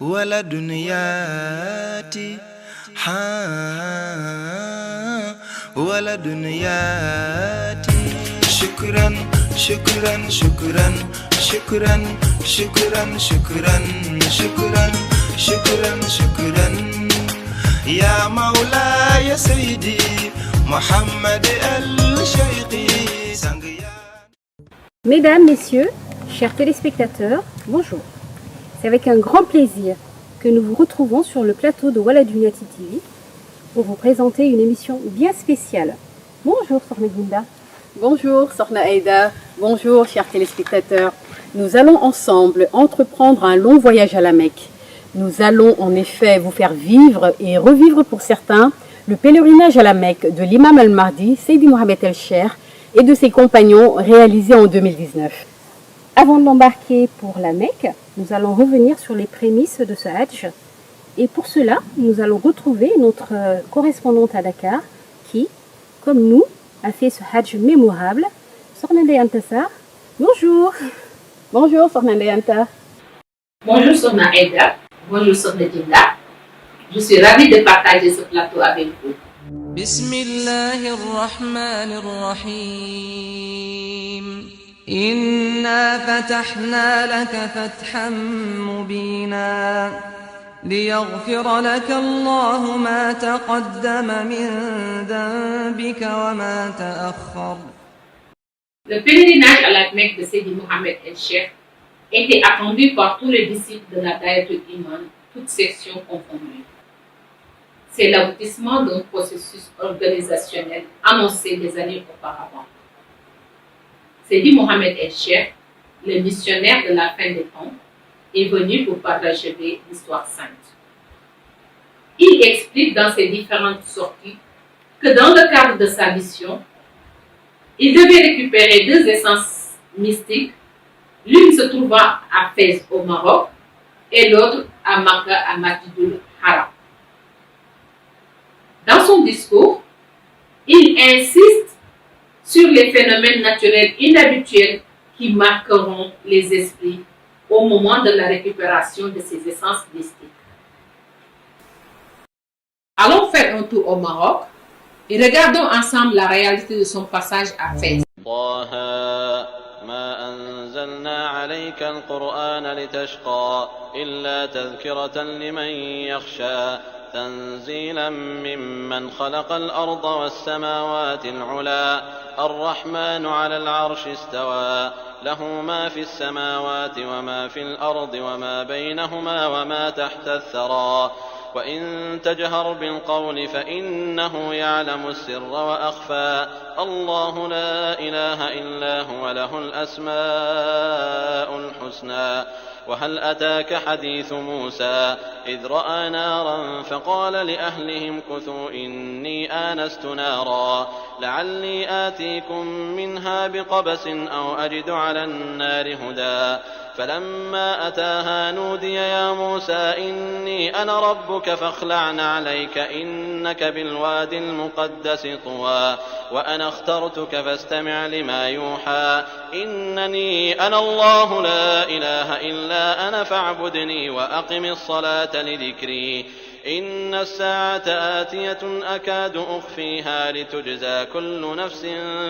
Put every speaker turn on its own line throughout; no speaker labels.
ولد ياتي ولد ياتي شكرا شكرا شكرا شكرا شكرا شكرا شكرا شكرا شكرا يا مولاي سيدي محمد الشيقي.
Mesdames, Messieurs, chers téléspectateurs, bonjour. C'est avec un grand plaisir que nous vous retrouvons sur le plateau de Waladuniati TV pour vous présenter une émission bien spéciale. Bonjour Sorna Ginda.
Bonjour Sorna Aïda, bonjour chers téléspectateurs. Nous allons ensemble entreprendre un long voyage à la Mecque. Nous allons en effet vous faire vivre et revivre pour certains le pèlerinage à la Mecque de l'imam al-Mahdi, Seydi Mohamed El-Cheikh et de ses compagnons réalisé en 2019.
Avant de l'embarquer pour la Mecque, nous allons revenir sur les prémices de ce Hajj. Et pour cela, nous allons retrouver notre correspondante à Dakar qui, comme nous, a fait ce Hajj mémorable. Sorna Anta Sarr, bonjour.
Bonjour Sorna Anta.
Bonjour Sorna Aïda, bonjour Sorna Ginda. Je suis ravie de partager ce plateau avec vous.
بسم الله الرحمن الرحيم إنا فتحنا لك فتحا مبينا ليغفر لك الله ما تقدم من ذنبك وما تأخر.
Le pèlerinage à la Mecque de Seydi Mohamed El-Cheikh était attendu par tous les disciples de la Daïratul Iman, toutes sections confondues. C'est l'aboutissement d'un processus organisationnel annoncé des années auparavant. Seydi Mohamed El-Cheikh, le missionnaire de la fin des temps, est venu pour parachever l'histoire sainte. Il explique dans ses différentes sorties que dans le cadre de sa mission, il devait récupérer deux essences mystiques, l'une se trouvant à Fès au Maroc et l'autre à Makka à Masjidul Haram. Dans son discours, il insiste sur les phénomènes naturels inhabituels qui marqueront les esprits au moment de la récupération de ces essences mystiques. Allons faire un tour au Maroc et regardons ensemble la réalité de son passage à Fès.
ما أنزلنا عليك القرآن لتشقى إلا تذكرة لمن يخشى تنزيلا ممن خلق الأرض والسماوات العلى الرحمن على العرش استوى له ما في السماوات وما في الأرض وما بينهما وما تحت الثرى وإن تجهر بالقول فإنه يعلم السر وأخفى الله لا إله إلا هو له الأسماء الحسنى وهل أتاك حديث موسى إذ رأى نارا فقال لأهلهم كثوا إني آنست نارا لعلي آتيكم منها بقبس أو أجد على النار هدى فلما أتاها نودي يا موسى إني أنا ربك فاخلع عليك إنك بالواد المقدس طوى وأنا اخترتك فاستمع لما يوحى إنني أنا الله لا إله إلا أنا فاعبدني وأقم الصلاة لذكري إن الساعة آتية أكاد أخفيها لتجزى كل نفس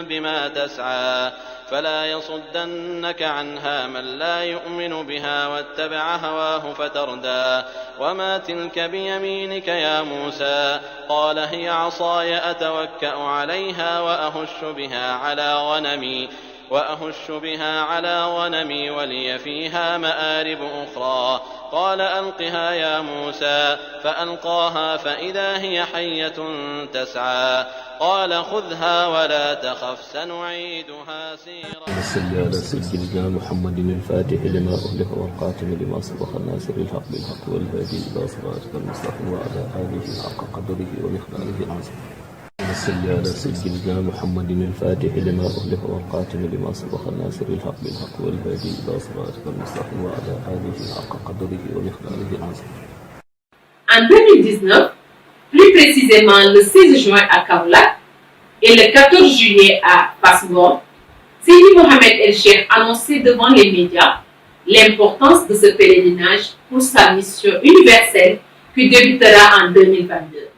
بما تسعى فلا يصدنك عنها من لا يؤمن بها واتبع هواه فتردى وما تلك بيمينك يا موسى قال هي عصاي أتوكأ عليها وأهش بها على غنمي ولي فيها مآرب أخرى قال ألقها يا موسى فألقاها فإذا هي حية تسعى قال خذها ولا تخف سنعيدها سيرا.
صل على سيدنا محمد الفاتح لما أغلق والقاتم لما سبق الناصر الحق بالحق والهادي إلى صراطك المستقيم وعلى آله حق قدره ومقداره العظيم. صل على سيدنا محمد الفاتح لما أغلق والقاتم لما سبق الناصر الحق بالحق والهادي إلى صراطك المستقيم وعلى آله حق قدره ومقداره العظيم.
En 2019, plus précisément le 16 juin à Kaolack et le 14 juillet à Fass Ngom, Seydi Mohamed El-Cheikh annonçait devant les médias l'importance de ce pèlerinage pour sa mission universelle qui débutera en 2022.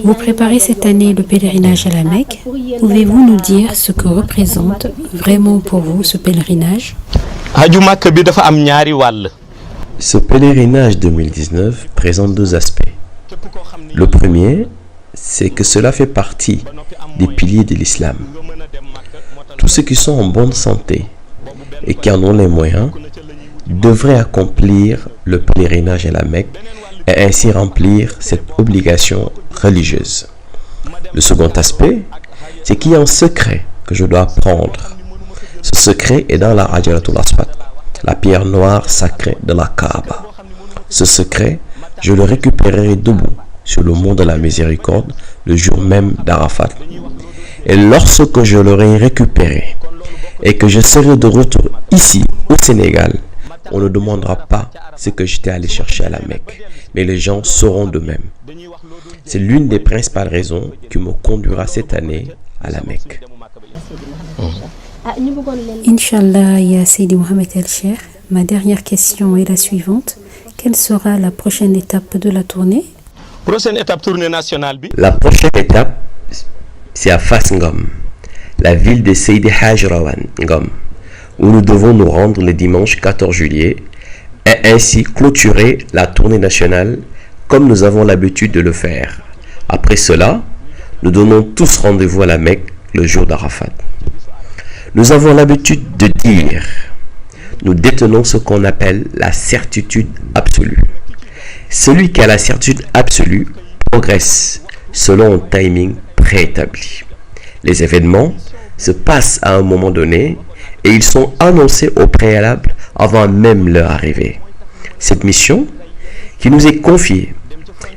Vous préparez cette année le pèlerinage à la Mecque. Pouvez-vous nous dire ce que représente vraiment pour vous ce pèlerinage?
Ce pèlerinage 2019 présente deux aspects. Le premier, c'est que cela fait partie des piliers de l'islam. Tous ceux qui sont en bonne santé et qui en ont les moyens devraient accomplir le pèlerinage à la Mecque et ainsi remplir cette obligation religieuse. Le second aspect, c'est qu'il y a un secret que je dois apprendre. Ce secret est dans la Hajaratul Aswad, la pierre noire sacrée de la Kaaba. Ce secret, je le récupérerai debout sur le mont de la Miséricorde le jour même d'Arafat. Et lorsque je l'aurai récupéré et que je serai de retour ici au Sénégal, on ne demandera pas ce que j'étais allé chercher à la Mecque, mais les gens sauront de même. C'est l'une des principales raisons qui me conduira cette année à la Mecque.
Inch'Allah, ya Sidi Mohamed El Cheikh, ma dernière question est la suivante. Quelle sera la prochaine étape de la tournée?
La prochaine étape, c'est à Fass Ngom, la ville de Seydi Hadj Rawane Ngom, où nous devons nous rendre le dimanche 14 juillet et ainsi clôturer la tournée nationale comme nous avons l'habitude de le faire. Après cela, nous donnons tous rendez-vous à la Mecque le jour d'Arafat. Nous avons l'habitude de dire, nous détenons ce qu'on appelle la certitude absolue. Celui qui a la certitude absolue progresse selon un timing préétabli. Les événements se passent à un moment donné et ils sont annoncés au préalable avant même leur arrivée. Cette mission, qui nous est confiée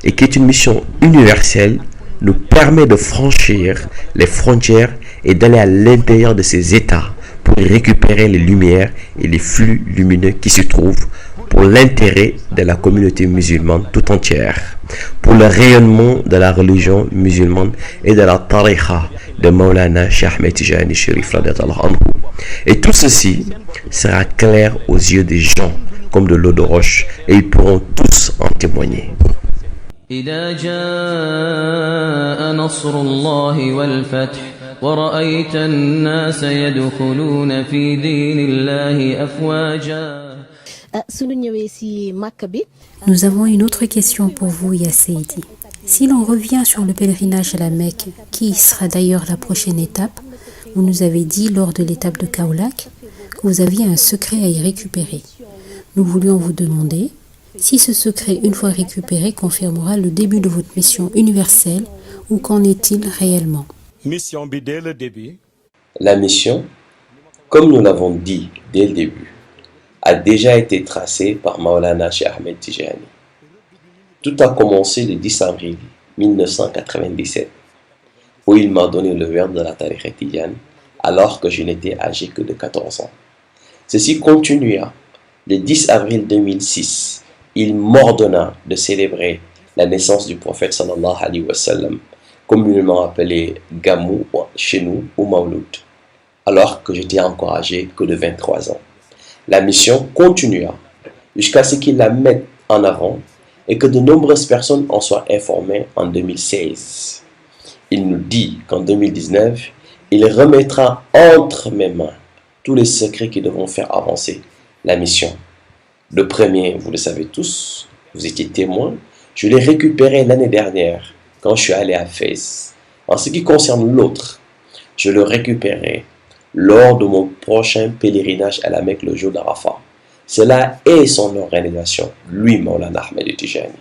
et qui est une mission universelle, nous permet de franchir les frontières et d'aller à l'intérieur de ces états pour récupérer les lumières et les flux lumineux qui s'y trouvent pour l'intérêt de la communauté musulmane tout entière, pour le rayonnement de la religion musulmane et de la tariqa de Maulana Cheikh Ahmed Tijani Chérif radiyallahu anhu. Et tout ceci sera clair aux yeux des gens comme de l'eau de roche et ils pourront tous en témoigner.
إذا جاء نصر الله والفتح ورأيت الناس يدخلون في دين الله أفواجا.
Nous avons une autre question pour vous, ya Seydi. Si l'on revient sur le pèlerinage à la Mecque, qui sera d'ailleurs la prochaine étape, vous nous avez dit lors de l'étape de Kaolack que vous aviez un secret à y récupérer. Nous voulions vous demander si ce secret, une fois récupéré, confirmera le début de votre mission universelle ou qu'en est-il réellement?
La mission, comme nous l'avons dit dès le début, a déjà été tracée par Maulana Cheikh Ahmed Tijani. Tout a commencé le 10 avril 1997, où il m'a donné le verbe de la tariqa Tijani alors que je n'étais âgé que de 14 ans. Ceci continua. Le 10 avril 2006, il m'ordonna de célébrer la naissance du prophète sallallahu alayhi wa sallam, communément appelé Gamou chez nous ou Mawlud, alors que j'étais encore âgé que de 23 ans. La mission continua jusqu'à ce qu'il la mette en avant et que de nombreuses personnes en soient informées en 2016. Il nous dit qu'en 2019, il remettra entre mes mains tous les secrets qui devront faire avancer la mission. Le premier, vous le savez tous, vous étiez témoins, je l'ai récupéré l'année dernière quand je suis allé à Fès. En ce qui concerne l'autre, je le récupérerai lors de mon prochain pèlerinage à la Mecque le jour d'Arafat. Cela est son organisation, lui, Maulana Ahmed Tijani.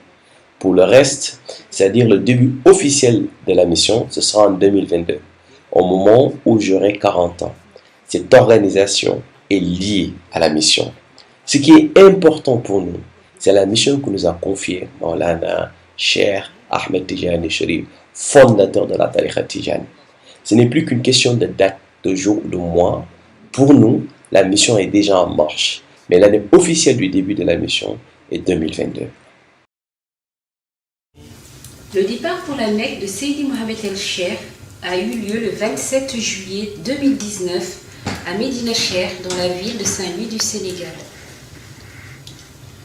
Pour le reste, c'est-à-dire le début officiel de la mission, ce sera en 2022, au moment où j'aurai 40 ans. Cette organisation est liée à la mission. Ce qui est important pour nous, c'est la mission que nous a confiée Maulana Cheikh Ahmed Tijani Chérif, fondateur de la tariqa Tijani. Ce n'est plus qu'une question de date, de jour ou de mois. Pour nous, la mission est déjà en marche, mais l'année officielle du début de la mission est 2022.
Le départ pour la Mecque de Seydi Mohamed El Cheikh a eu lieu le 27 juillet 2019 à Médina Cheikh, dans la ville de Saint-Louis du Sénégal.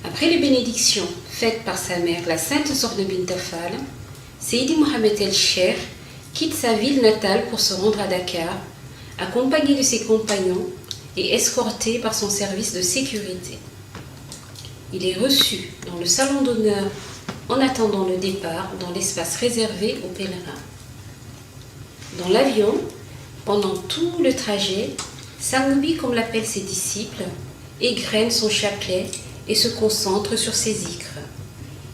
Après les bénédictions faites par sa mère, la sainte Sokhna Binta Fall, Seydi Mohamed El Cheikh quitte sa ville natale pour se rendre à Dakar, accompagné de ses compagnons et escorté par son service de sécurité. Il est reçu dans le salon d'honneur en attendant le départ dans l'espace réservé aux pèlerins. Dans l'avion, pendant tout le trajet, Sangbi, comme l'appellent ses disciples, égrène son chapelet et se concentre sur ses zikrs.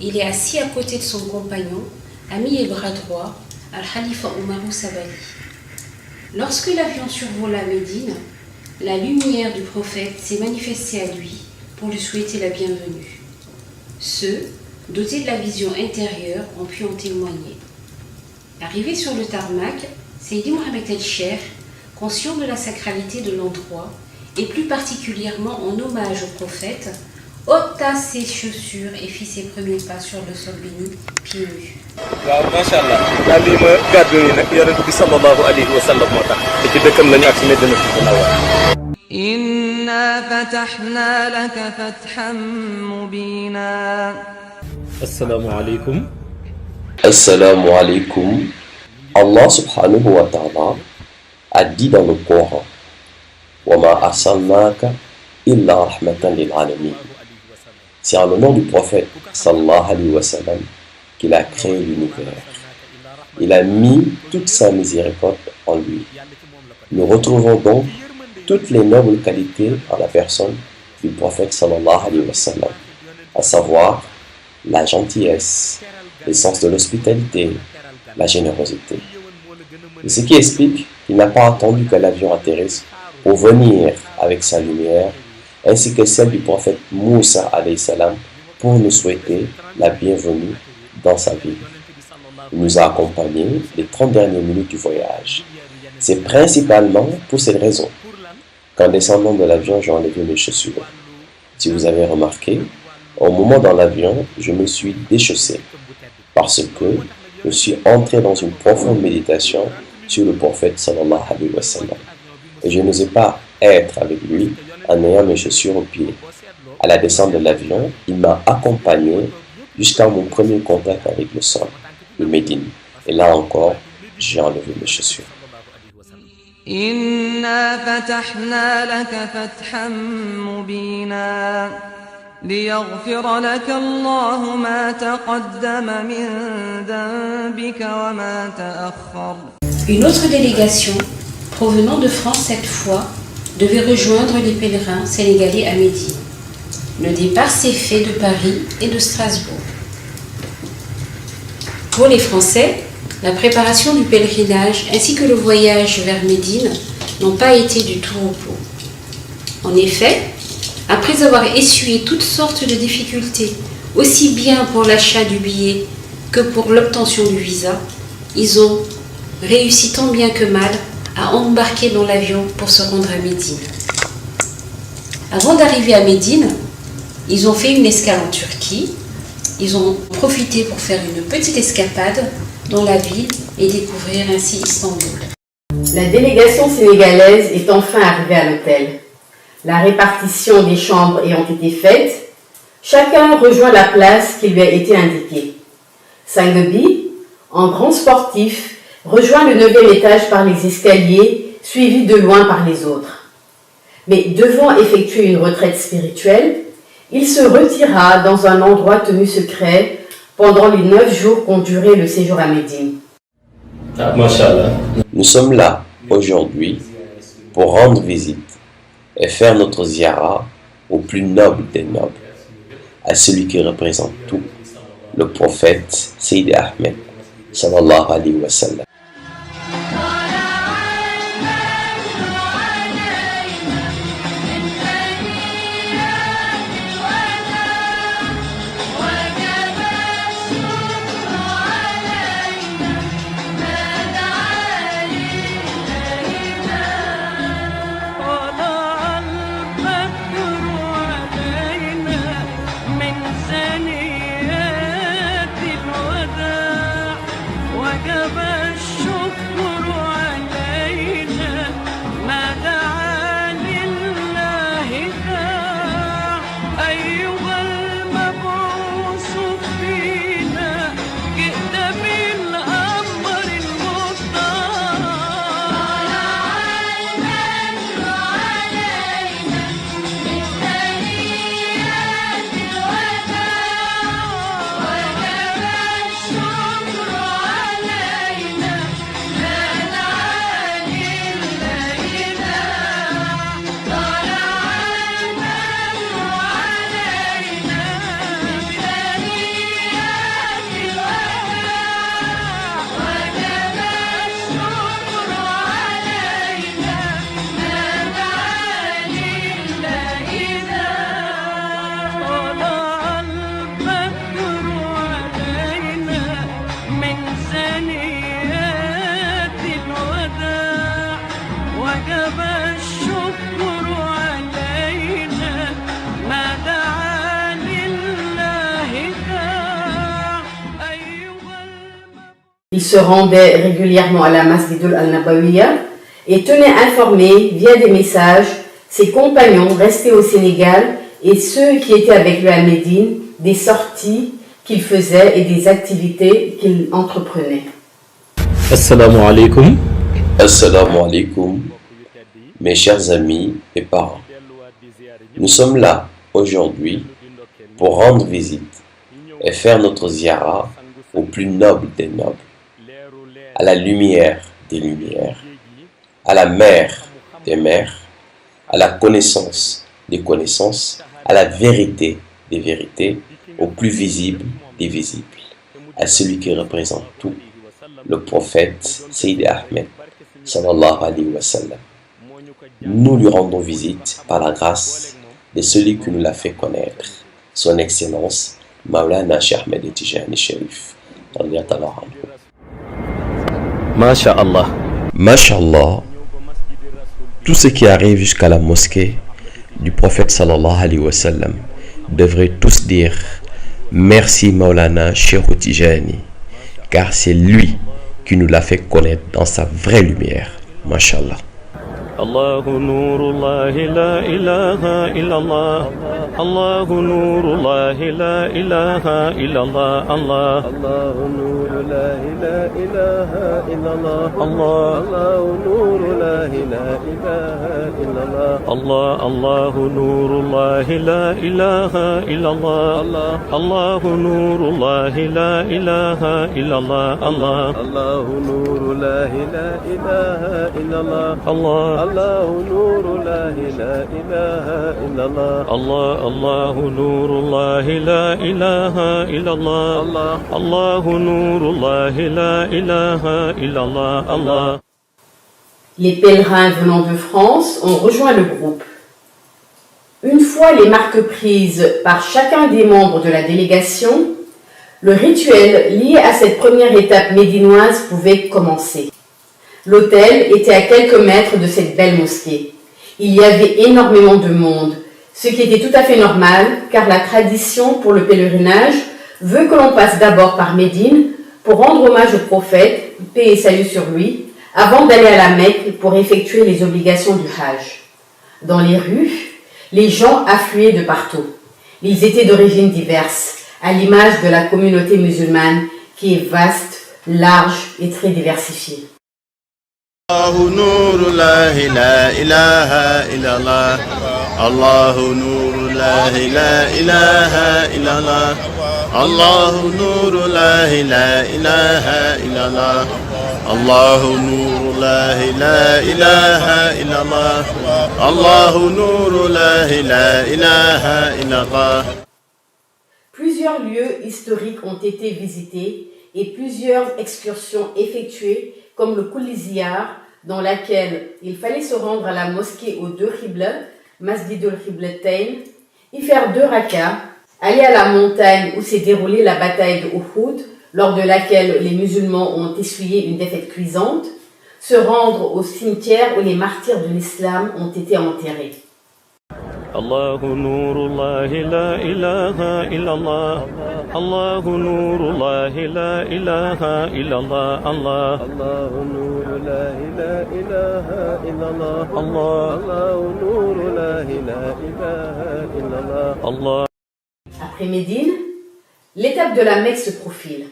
Il est assis à côté de son compagnon, ami et bras droit, Al-Khalifa Oumarou Sabali. Lorsque l'avion survola Médine, la lumière du prophète s'est manifestée à lui pour lui souhaiter la bienvenue. Ceux, dotés de la vision intérieure, ont pu en témoigner. Arrivé sur le tarmac, Seydi Mohamed El Cheikh, conscient de la sacralité de l'endroit, et plus particulièrement en hommage au prophète, ôta ses chaussures et fit ses premiers pas sur le sol béni, pieds nus.
waaw macha allah daal lii ma gàddu yi nag yonent bi sallallahu alayhi wa sallam moo tax te ci dëkkam lañu ak si Medina Munawwara.
إنا فتحنا لك فتحا مبينا.
السلام عليكم.
Assalamu alaikum. Allah subhanahu wa ta'ala a dit dans le Coran وَمَا أَرْسَلْنَاكَ إِلَّا رَحْمَةً لِلْعَالَمِينَ. C'est en l'honneur du prophète sallallahu alayhi wa sallam qu'il a créé l'univers. Il a mis toute sa miséricorde en lui. Nous retrouvons donc toutes les nobles qualités en la personne du prophète sallallahu alayhi wa sallam, à savoir la gentillesse, le sens de l'hospitalité, la générosité. Et ce qui explique qu'il n'a pas attendu que l'avion atterrisse pour venir avec sa lumière, ainsi que celle du prophète Moussa alayhi salam, pour nous souhaiter la bienvenue dans sa ville. Il nous a accompagnés les 30 dernières minutes du voyage. C'est principalement pour cette raison qu'en descendant de l'avion, j'ai enlevé mes chaussures. Si vous avez remarqué, au moment dans l'avion, je me suis déchaussé parce que je suis entré dans une profonde méditation sur le prophète sallallahu alayhi wa sallam. Et je n'osais pas être avec lui en ayant mes chaussures aux pieds. À la descente de l'avion, il m'a accompagné jusqu'à mon premier contact avec le sol, le Médine. Et là encore, j'ai enlevé mes chaussures.
إنا فتحنا لك فتحا مبينا ليغفر لك الله ما تقدم من ذنبك وما تأخر.
Une autre délégation, provenant de France cette fois, devait rejoindre les pèlerins sénégalais à Médine. Le départ s'est fait de Paris et de Strasbourg. Pour les Français, la préparation du pèlerinage ainsi que le voyage vers Médine n'ont pas été du tout repos. En effet, après avoir essuyé toutes sortes de difficultés, aussi bien pour l'achat du billet que pour l'obtention du visa, ils ont réussi tant bien que mal à embarquer dans l'avion pour se rendre à Médine. Avant d'arriver à Médine, ils ont fait une escale en Turquie. Ils ont profité pour faire une petite escapade dans la ville et découvrir ainsi Istanbul.
La délégation sénégalaise est enfin arrivée à l'hôtel. La répartition des chambres ayant été faite, chacun rejoint la place qui lui a été indiquée. Sangbi, en grand sportif, rejoint le 9e étage par les escaliers, suivi de loin par les autres. Mais devant effectuer une retraite spirituelle, il se retira dans un endroit tenu secret pendant les 9 jours qu'ont duré le séjour à Médine.
Nous sommes là aujourd'hui pour rendre visite et faire notre ziara au plus noble des nobles, à celui qui représente tout, le prophète Seydi Ahmed sallallahu alayhi wa sallam.
وجب
Il se rendait régulièrement à la Masjid al-Nabawiya et tenait informés via des messages ses compagnons restés au Sénégal et ceux qui étaient avec lui à Médine des sorties qu'il faisait et des activités qu'il entreprenait.
Assalamu alaikum.
Assalamu alaikum, mes chers amis et parents. Nous sommes là aujourd'hui pour rendre visite et faire notre ziyara au plus noble des nobles, à la lumière des lumières, à la mère des mères, à la connaissance des connaissances, à la vérité des vérités, au plus visible des visibles, à celui qui représente tout, le prophète Sayyid Ahmed, sallallahu alayhi wa sallam. Nous lui rendons visite par la grâce de celui qui nous l'a fait connaître, son Excellence, Maulana Cheikh Ahmed Tijani Sharif.
Masha'Allah.
Masha'Allah, tous ceux qui arrivent jusqu'à la mosquée du prophète sallallahu alayhi wa sallam devraient tous dire merci Maulana Cheikh Tijani, car c'est lui qui nous l'a fait connaître dans sa vraie lumière. Masha'Allah.
Allahu nurullah la ilaha illallah. Allahu nurullah la ilaha illallah. Allah. Allahu nurullah la ilaha illallah. Allah. Allahu nurullah la ilaha illallah. Allah. Allahu nurullah la ilaha illallah. Allah. Allahu nurullah la ilaha illallah. Allah. Allahu nurullah la ilaha illallah. Allah. الله نور الله لا إله إلا الله. الله الله نور الله لا إله إلا الله. الله الله نور الله لا إله إلا الله. الله.
Les pèlerins venant de France ont rejoint le groupe. Une fois les marques prises par chacun des membres de la délégation, le rituel lié à cette première étape médinoise pouvait commencer. L'hôtel était à quelques mètres de cette belle mosquée. Il y avait énormément de monde, ce qui était tout à fait normal car la tradition pour le pèlerinage veut que l'on passe d'abord par Médine pour rendre hommage au prophète, paix et salut sur lui, avant d'aller à la Mecque pour effectuer les obligations du Hajj. Dans les rues, les gens affluaient de partout. Ils étaient d'origines diverses, à l'image de la communauté musulmane qui est vaste, large et très diversifiée.
الله نور الله لا إله إلا الله. الله نور الله لا إله إلا الله. الله نور الله لا إله إلا الله. الله نور الله لا إله إلا الله. الله نور الله لا إله إلا الله.
Plusieurs lieux historiques ont été visités et plusieurs excursions effectuées comme le Kouliziyar, dans laquelle il fallait se rendre à la mosquée aux deux Qibla, Masjid al-Qiblatayn, y faire 2 rakas, aller à la montagne où s'est déroulée la bataille de Uhud, lors de laquelle les musulmans ont essuyé une défaite cuisante, se rendre au cimetière où les martyrs de l'islam ont été enterrés.
الله نور الله لا إله إلا الله. الله نور الله لا إله إلا الله. الله الله نور الله لا إله إلا الله. الله الله نور الله لا إله إلا الله. الله.
Après Médine, l'étape de la Mecque se profile.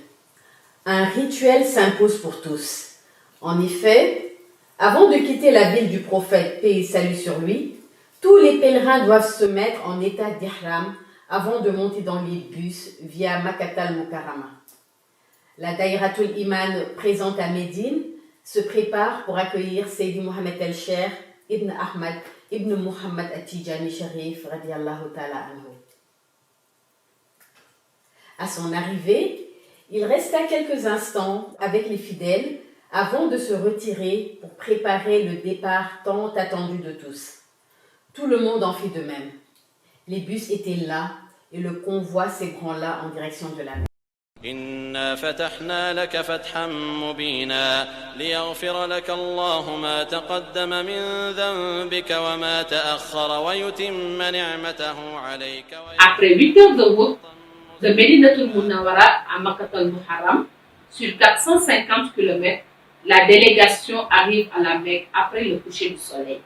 Un rituel s'impose pour tous. En effet, avant de quitter la ville du prophète, paix et salut sur lui, tous les pèlerins doivent se mettre en état d'ihram avant de monter dans les bus via Makkat al-Mukarrama. La Daïratul Iman présente à Médine se prépare pour accueillir Sayyidi Mohammed el-Cheikh ibn Ahmad ibn Muhammad at-Tijani Sharif radiyallahu ta'ala anhu. À son arrivée, il resta quelques instants avec les fidèles avant de se retirer pour préparer le départ tant attendu de tous. Tout le monde en fit de même. Les bus étaient là et le convoi s'ébranla en direction de la Mecque.
إنا فتحنا لك فتحا مبينا ليغفر لك الله ما تقدم من ذنبك وما تأخر ويتم نعمته عليك.
Après 8 heures de route de Médinatul Munawwara à Makkat al-Mukarram, sur 450 km, la délégation arrive à la Mecque après le coucher du soleil.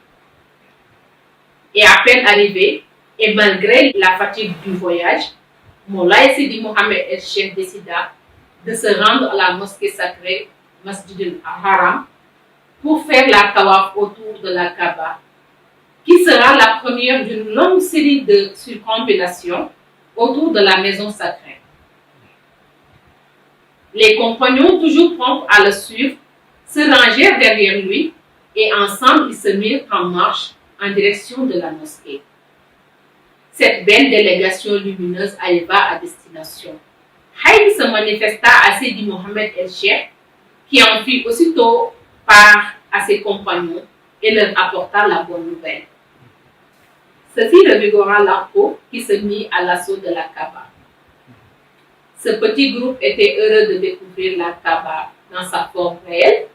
Et à peine arrivé, et malgré la fatigue du voyage, Moulay Sidi Mohamed El Cheikh décida de se rendre à la mosquée sacrée Masjid al-Haram pour faire la tawaf autour de la Kaaba, qui sera la première d'une longue série de circonvallations autour de la maison sacrée. Les compagnons, toujours prompts à le suivre, se rangèrent derrière lui et ensemble ils se mirent en marche en direction de la mosquée. Cette belle délégation lumineuse arriva à destination. Haïd se manifesta à Sidi Mohamed El Cheikh, qui en fit aussitôt part à ses compagnons et leur apporta la bonne nouvelle. Ceci revigora l'arco qui se mit à l'assaut de la Kaaba. Ce petit groupe était heureux de découvrir la Kaaba dans sa forme réelle,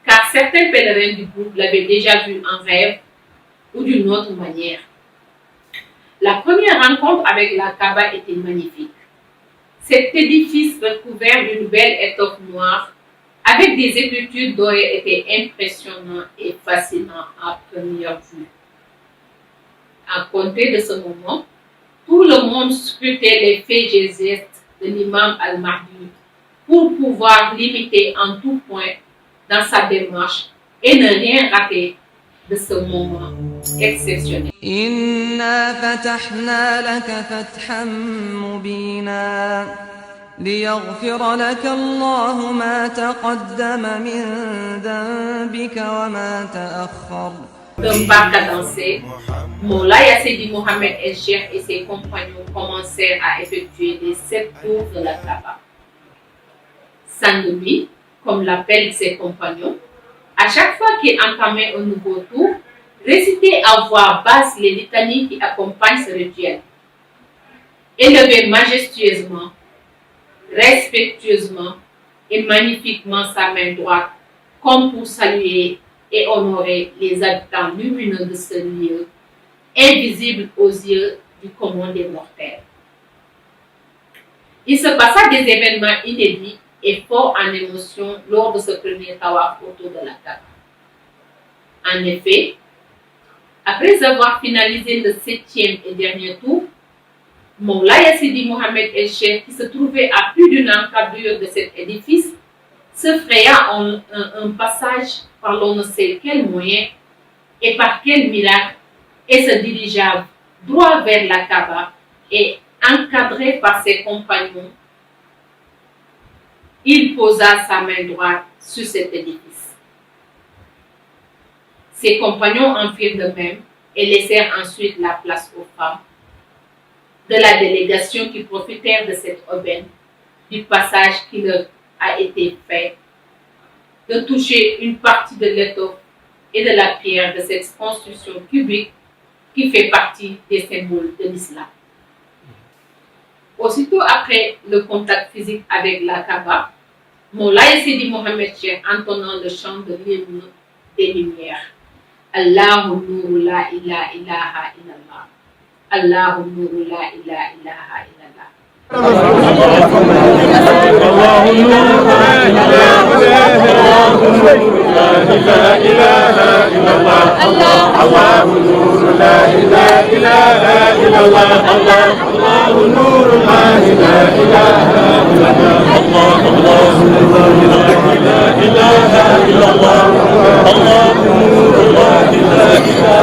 car certains pèlerins du groupe l'avaient déjà vue en rêve ou d'une autre manière. La première rencontre avec la Kaaba était magnifique. Cet édifice recouvert d'une belle étoffe noire, avec des écritures dorées, était impressionnant et fascinant à première vue. À compter de ce moment, tout le monde scrutait les faits et gestes de l'imam al-Mahdi pour pouvoir l'imiter en tout point dans sa démarche et ne rien rater de ce moment exceptionnel.
إنا فتحنا لك فتحا مبينا ليغفر لك الله ما تقدم من ذنبك وما تأخر.
D'un pas cadencé, Moulay Sidi Mohamed El Cheikh et ses compagnons commencèrent à effectuer les 7 tours de la Kaaba. Sans nuit, comme l'appellent ses compagnons, à chaque fois qu'il entamait un nouveau tour, récitait à voix basse les litanies qui accompagnent ce rituel. Élevait majestueusement, respectueusement et magnifiquement sa main droite, comme pour saluer et honorer les habitants lumineux de ce lieu, invisible aux yeux du commun des mortels. Il se passa des événements inédits et forts en émotion lors de ce premier tawaf autour de la Kaaba. En effet, après avoir finalisé le 7e et dernier tour, Moulay Sidi Mohamed El Cheikh, qui se trouvait à plus d'une encablure de cet édifice, se fraya un passage par l'on ne sait quel moyen et par quel miracle et se dirigea droit vers la Kaaba et, encadré par ses compagnons, il posa sa main droite sur cet édifice. Ses compagnons en firent de même et laissèrent ensuite la place aux femmes de la délégation qui profitèrent de cette aubaine, du passage qui leur a été fait, de toucher une partie de l'étoffe et de la pierre de cette construction cubique qui fait partie des symboles de l'islam. Aussitôt après le contact physique avec la Kaaba, Moulay Sidi Mohamed Cheikh entonnant le chant de l'hymne des Lumières. Allahu Nuru la ilaha illallah. Allahu Nuru la ilaha illallah.
Allahu Nuru la ilaha illallah. Allahu Nuru la ilaha illallah. Allahu Nuru la ilaha illallah. Allahu Nuru la ilaha illallah. Allahu Nuru la ilaha illallah.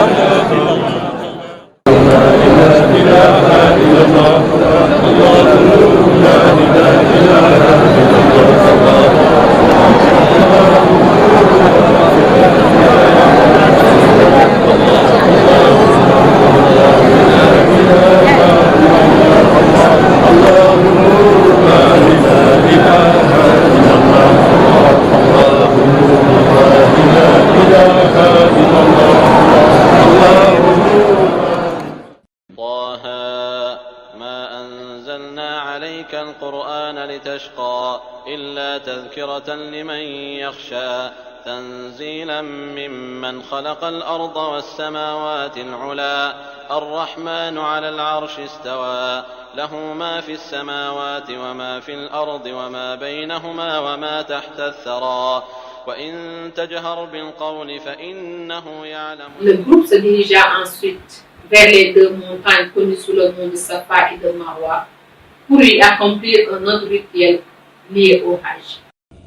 لمن يخشى تنزيلا ممن خلق الأرض والسماوات العلى الرحمن على العرش استوى له ما في السماوات وما في الأرض وما بينهما وما تحت الثرى وإن تجهر بالقول فإنه يعلم.
Le groupe se dirigea ensuite vers les deux montagnes connues sous le nom de Safa et de Marwa pour y accomplir un autre rituel lié au Hajj.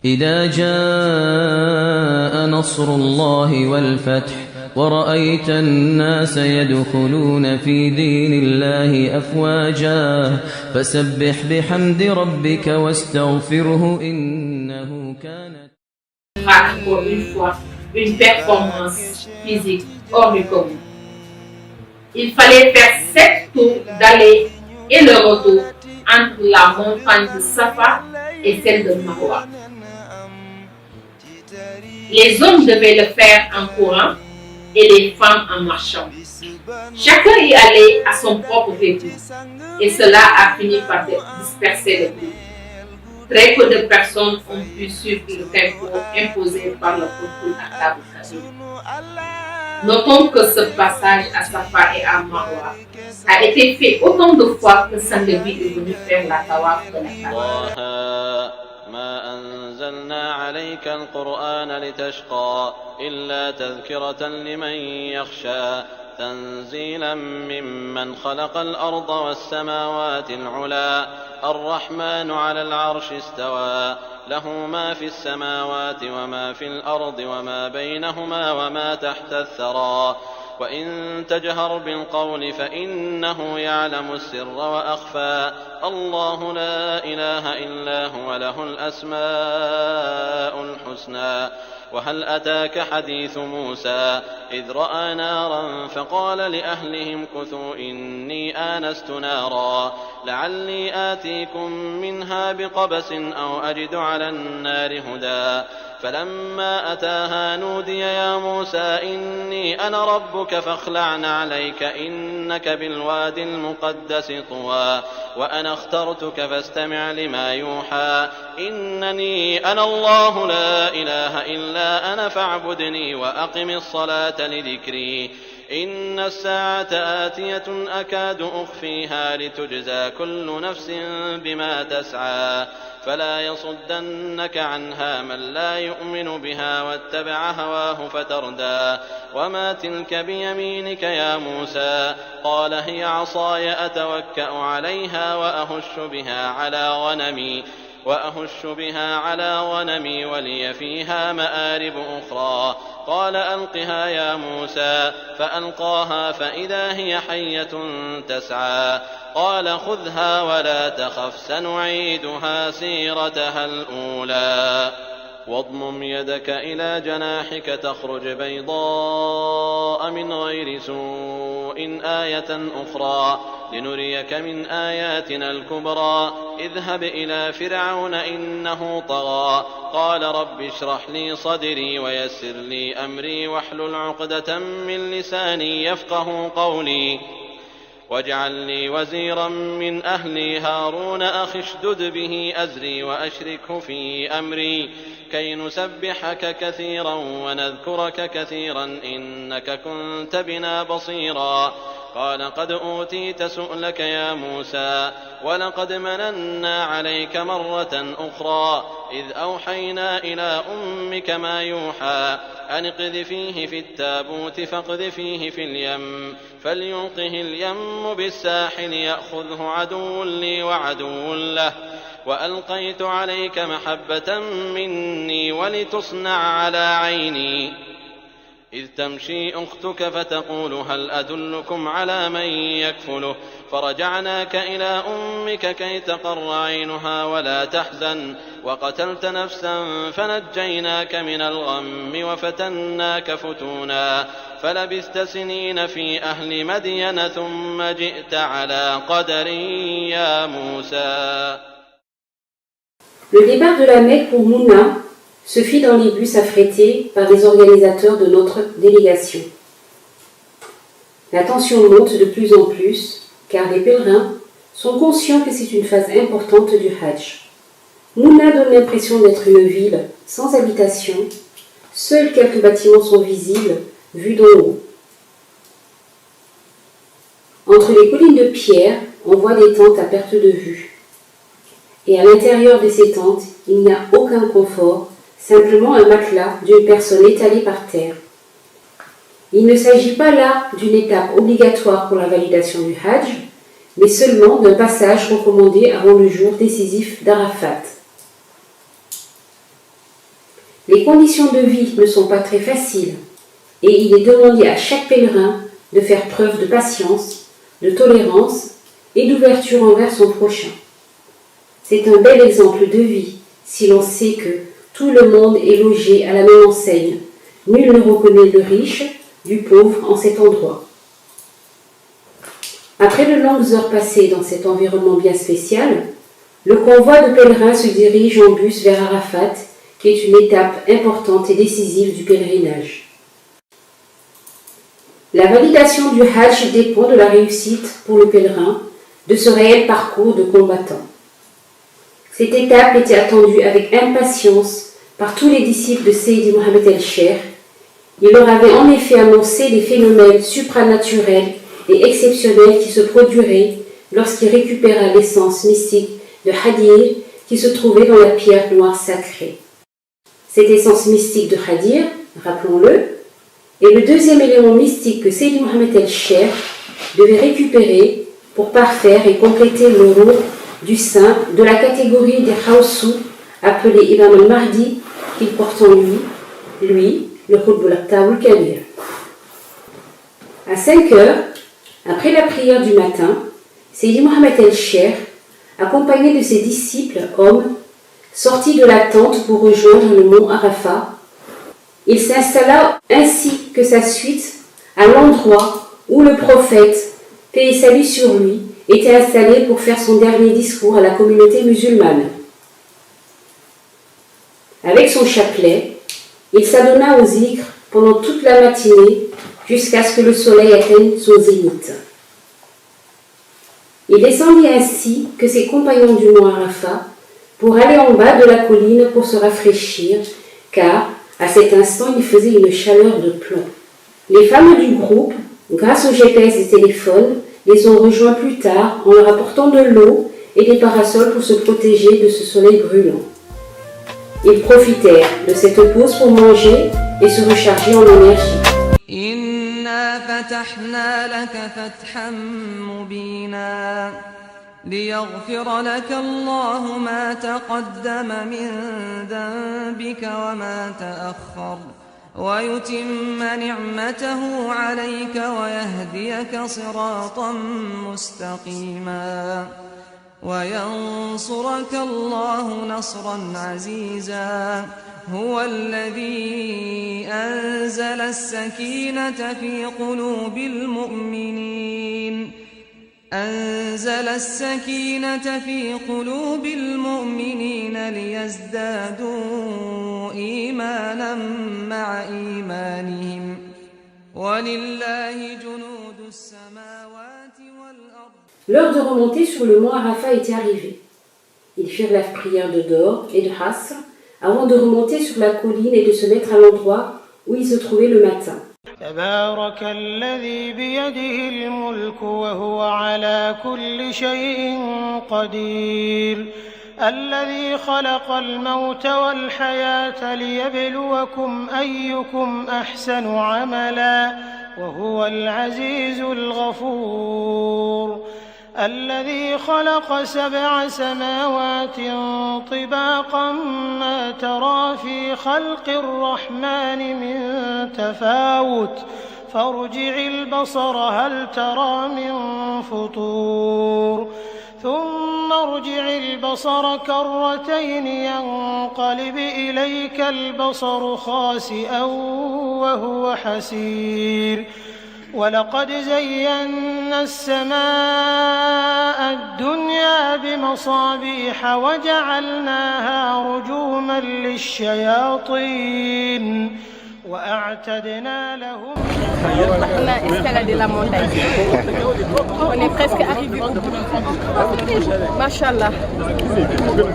إذا جاء نصر الله والفتح ورأيت الناس يدخلون في دين الله أفواجا فسبح بحمد ربك واستغفره إنه كان.
Encore une fois, une performance physique hors du commun. Il fallait faire 7 tours d'aller et le retour entre la montagne de Safa et celle de Marwa. Les hommes devaient le faire en courant et les femmes en marchant. Chacun y allait à son propre rythme et cela a fini par disperser le groupe. Très peu de personnes ont pu suivre le tempo imposé par le peuple à Abu Kabir. Notons que ce passage à Safa et à Marwa a été fait autant de fois que Sandebi est venu faire la tawaf de la Kaaba.
ما أنزلنا عليك القرآن لتشقى إلا تذكرة لمن يخشى تنزيلا ممن خلق الأرض والسماوات العلى الرحمن على العرش استوى له ما في السماوات وما في الأرض وما بينهما وما تحت الثرى وإن تجهر بالقول فإنه يعلم السر وأخفى الله لا إله إلا هو له الأسماء الحسنى وهل أتاك حديث موسى إذ رأى نارا فقال لأهلهم كثوا إني آنست نارا لعلي آتيكم منها بقبس أو أجد على النار هدى فلما أتاها نودي يا موسى إني أنا ربك فاخلع عليك إنك بالواد المقدس طوى وأنا اخترتك فاستمع لما يوحى إنني أنا الله لا إله إلا أنا فاعبدني وأقم الصلاة لذكري إن الساعة آتية أكاد أخفيها لتجزى كل نفس بما تسعى فلا يصدنك عنها من لا يؤمن بها واتبع هواه فتردى وما تلك بيمينك يا موسى قال هي عصاي أتوكأ عليها وأهش بها على غنمي ولي فيها مآرب أخرى قال ألقها يا موسى فألقاها فإذا هي حية تسعى قال خذها ولا تخف سنعيدها سيرتها الأولى واضمم يدك إلى جناحك تخرج بيضاء من غير سوء آية أخرى لنريك من آياتنا الكبرى اذهب إلى فرعون إنه طغى قال رب اشرح لي صدري ويسر لي أمري واحلل عقدة من لساني يفقه قولي واجعل لي وزيرا من أهلي هارون أخي اشدد به أزري وأشركه في أمري كي نسبحك كثيرا ونذكرك كثيرا إنك كنت بنا بصيرا قال قد أوتيت سؤلك يا موسى ولقد مننا عليك مرة أخرى إذ أوحينا إلى أمك ما يوحى أن اقذفيه في التابوت فاقذفيه في اليم فليلقه اليم بالساحل يأخذه عدو لي وعدو له وألقيت عليك محبة مني ولتصنع على عيني إذ تمشي أختك فتقول هل أدلكم على من يكفله فرجعناك إلى أمك كي تقر عينها ولا تحزن وقتلت نفسا فنجيناك من الغم وفتناك فتونا فلبثت سنين في أهل مدين ثم جئت على قدر يا موسى.
Le départ de la Mecque pour Mouna se fit dans les bus affrétés par les organisateurs de notre délégation. La tension monte de plus en plus car les pèlerins sont conscients que c'est une phase importante du Hajj. Mouna donne l'impression d'être une ville sans habitation, seuls quelques bâtiments sont visibles, vus d'en haut. Entre les collines de pierre, on voit des tentes à perte de vue. Et à l'intérieur de ces tentes, il n'y a aucun confort, simplement un matelas d'une personne étalée par terre. Il ne s'agit pas là d'une étape obligatoire pour la validation du Hajj, mais seulement d'un passage recommandé avant le jour décisif d'Arafat. Les conditions de vie ne sont pas très faciles et il est demandé à chaque pèlerin de faire preuve de patience, de tolérance et d'ouverture envers son prochain. C'est un bel exemple de vie si l'on sait que tout le monde est logé à la même enseigne. Nul ne reconnaît le riche du pauvre en cet endroit. Après de longues heures passées dans cet environnement bien spécial, le convoi de pèlerins se dirige en bus vers Arafat, qui est une étape importante et décisive du pèlerinage. La validation du Hajj dépend de la réussite pour le pèlerin de ce réel parcours de combattant. Cette étape était attendue avec impatience par tous les disciples de Seydi Mohammed el-Cheikh. Il leur avait en effet annoncé des phénomènes supranaturels et exceptionnels qui se produiraient lorsqu'il récupéra l'essence mystique de Hadir qui se trouvait dans la pierre noire sacrée. Cette essence mystique de Hadir, rappelons-le, est le deuxième élément mystique que Seydi Mohammed el-Cheikh devait récupérer pour parfaire et compléter le rôle du saint de la catégorie des Hawsou, appelé Imam al-Mahdi, qu'il porte en lui, le Qutb al Kabir. À 5 heures, après la prière du matin, Seydi Mohammed el-Cheikh, accompagné de ses disciples hommes, sortit de la tente pour rejoindre le mont Arafat. Il s'installa ainsi que sa suite à l'endroit où le prophète, paix et salut sur lui, était installé pour faire son dernier discours à la communauté musulmane. Avec son chapelet, il s'adonna au zikr pendant toute la matinée jusqu'à ce que le soleil atteigne son zénith. Il descendit ainsi que ses compagnons du mont Arafat pour aller en bas de la colline pour se rafraîchir, car à cet instant il faisait une chaleur de plomb. Les femmes du groupe, grâce au GPS des téléphones, les ont rejoints plus tard en leur apportant de l'eau et des parasols pour se protéger de ce soleil brûlant. Ils profitèrent de cette pause pour manger et se recharger en énergie.
إنا فتحنا لك فتحا مبينا ليغفر لك الله ما تقدم من ذنبك وما تأخر ويتم نعمته عليك ويهديك صراطا مستقيما وينصرك الله نصرا عزيزا هو الذي أنزل السكينة في قلوب المؤمنين ليزدادوا إيمانا مع إيمانهم ولله جنود السماوات والأرض.
L'heure de remonter sur le mont Arafat était arrivée. Ils firent la prière de Dor et de Hasr avant de remonter sur la colline et de se mettre à l'endroit où ils se trouvaient le matin.
تبارك الذي بيده الملك وهو على كل شيء قدير الذي خلق الموت والحياة ليبلوكم أيكم أحسن عملا وهو العزيز الغفور الذي خلق 7 سماوات طباقا ما ترى في خلق الرحمن من تفاوت فارجع البصر هل ترى من فطور ثم ارجع البصر كرتين ينقلب إليك البصر خاسئا وهو حسير ولقد زينا السماء الدنيا بمصابيح وجعلناها رجوما للشياطين وأعتدنا لهم.
On a escaladé la montagne. On est presque arrivé au bout. Machallah.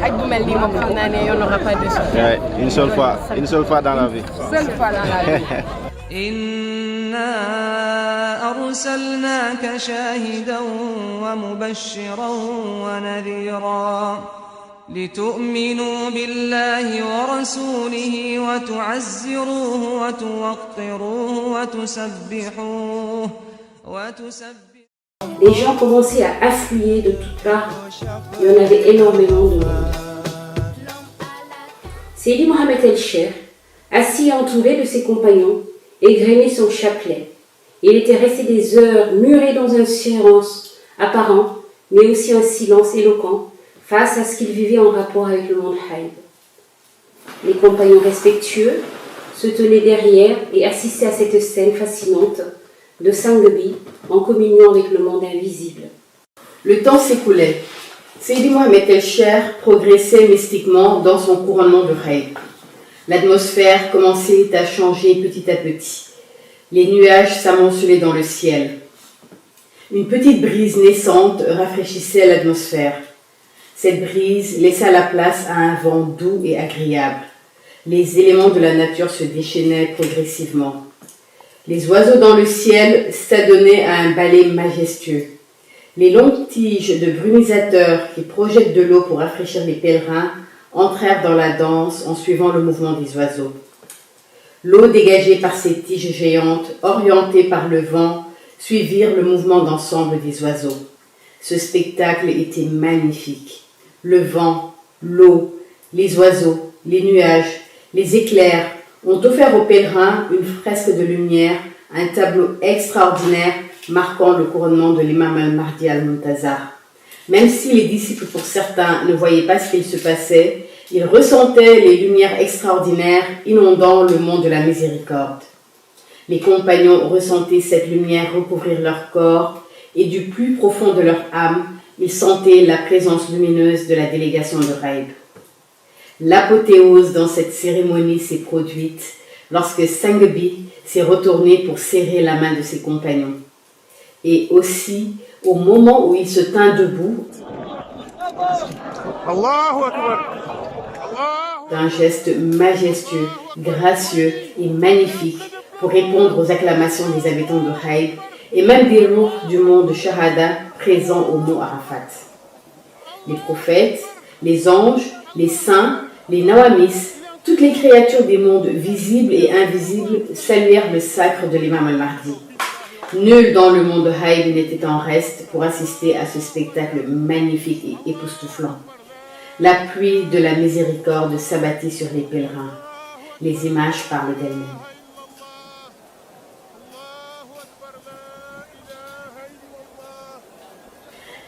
Avec vous, Melly, on n'aura pas de soucis.
Une seule fois dans la vie.
Seule fois dans la vie.
إنا أرسلناك شاهدا ومبشرا ونذيرا لتؤمنوا بالله ورسوله وتعزروه وتوقروه وتسبحوه.
Les gens commençaient à affluer de toutes parts. Il y en avait énormément de monde. Seydi Mohammed el-Cheikh, assis et entouré de ses compagnons, égrenait son chapelet. Il était resté des heures muré dans un silence apparent, mais aussi un silence éloquent, face à ce qu'il vivait en rapport avec le monde haïb. Les compagnons respectueux se tenaient derrière et assistaient à cette scène fascinante de Sangabi en communion avec le monde invisible.
Le temps s'écoulait. Seydi Mohammed el-Cheikh progressait mystiquement dans son couronnement de haïb. L'atmosphère commençait à changer petit à petit. Les nuages s'amoncelaient dans le ciel. Une petite brise naissante rafraîchissait l'atmosphère. Cette brise laissa la place à un vent doux et agréable. Les éléments de la nature se déchaînaient progressivement. Les oiseaux dans le ciel s'adonnaient à un ballet majestueux. Les longues tiges de brunisateurs qui projettent de l'eau pour rafraîchir les pèlerins entrèrent dans la danse en suivant le mouvement des oiseaux. L'eau dégagée par ces tiges géantes, orientées par le vent, suivirent le mouvement d'ensemble des oiseaux. Ce spectacle était magnifique. Le vent, l'eau, les oiseaux, les nuages, les éclairs ont offert aux pèlerins une fresque de lumière, un tableau extraordinaire marquant le couronnement de l'imam al-Mahdi al-Muntazar. Même si les disciples, pour certains, ne voyaient pas ce qu'il se passait, ils ressentaient les lumières extraordinaires inondant le monde de la miséricorde. Les compagnons ressentaient cette lumière recouvrir leur corps et du plus profond de leur âme, ils sentaient la présence lumineuse de la délégation de Raïb. L'apothéose dans cette cérémonie s'est produite lorsque Sangabi s'est retourné pour serrer la main de ses compagnons. Et aussi, au moment où il se tint debout, d'un geste majestueux, gracieux et magnifique pour répondre aux acclamations des habitants de Haïb et même des loups du monde Shahada présents au mont Arafat. Les prophètes, les anges, les saints, les nawamis, toutes les créatures des mondes visibles et invisibles saluèrent le sacre de l'imam al-Mahdi. Nul dans le monde Haïb n'était en reste pour assister à ce spectacle magnifique et époustouflant. La pluie de la miséricorde s'abattit sur les pèlerins. Les images parlent d'elles-mêmes.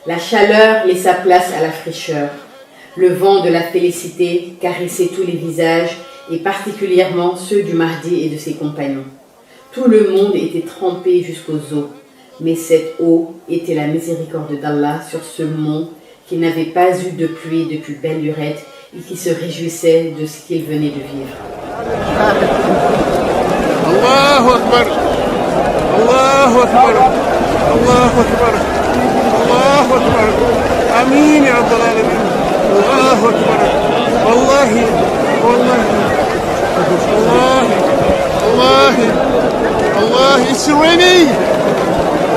La chaleur laissa place à la fraîcheur. Le vent de la félicité caressait tous les visages et particulièrement ceux du Mahdi et de ses compagnons. Tout le monde était trempé jusqu'aux os, mais cette eau était la miséricorde d'Allah sur ce mont qui n'avait pas eu de pluie depuis belle lurette et qui se réjouissait de ce qu'il venait de vivre.
Allahu Akbar, Allahu Akbar, Allahu Akbar, Allahu Akbar, Amin ya Rabbal Alamin, Allahu Akbar, Wallahi, Wallahi, Wallahi, Wallahi, Wallahi, it's raining,